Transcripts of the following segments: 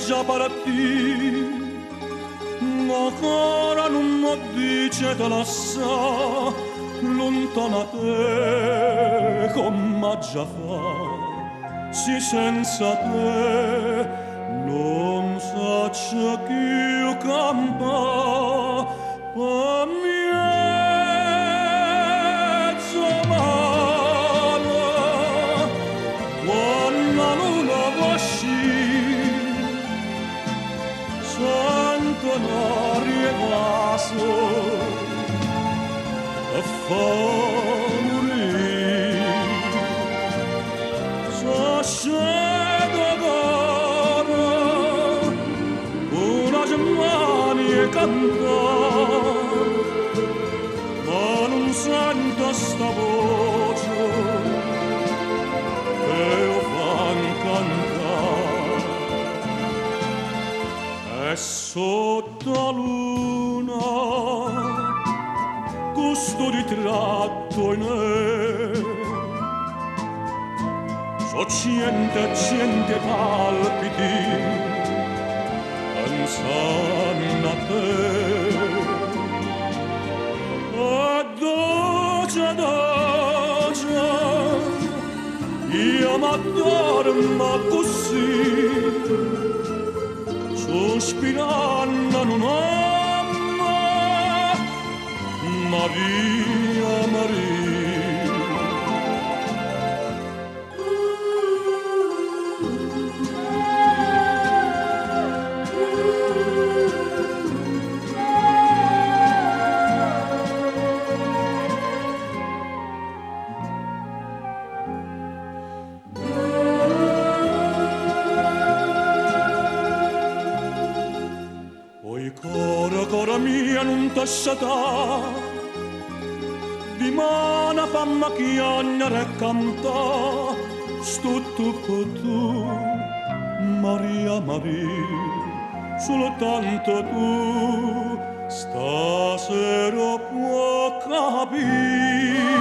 già partì, ma ancora non mi dice te la sa, lontana te come già fa, sì senza te non saccia più campa, per mezzo mare, quando la luna va uscire, sento l'aria vaso e fa morire, s'ascende d'ora una germania cantare, ma non sento sta voce che io fan cantare. E sotto la luna questo ritratto in so cente palpiti pensando a te. E doce io m'addormo così, sospirando in un'amma, Maria, Maria. Oi cora mia non t'asciata, di mana famma chiagnare e canta, sto tutto tu, Maria Maria, soltanto tu, stasera può capire.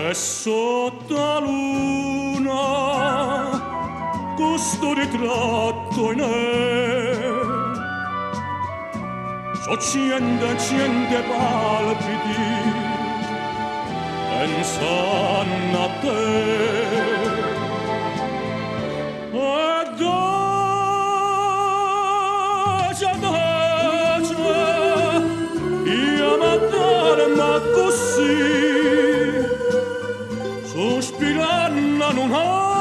E sotto la luna questo ritratto in so cente palpiti pensando a te. E doce io m'addormo così, sospirando in un'amma,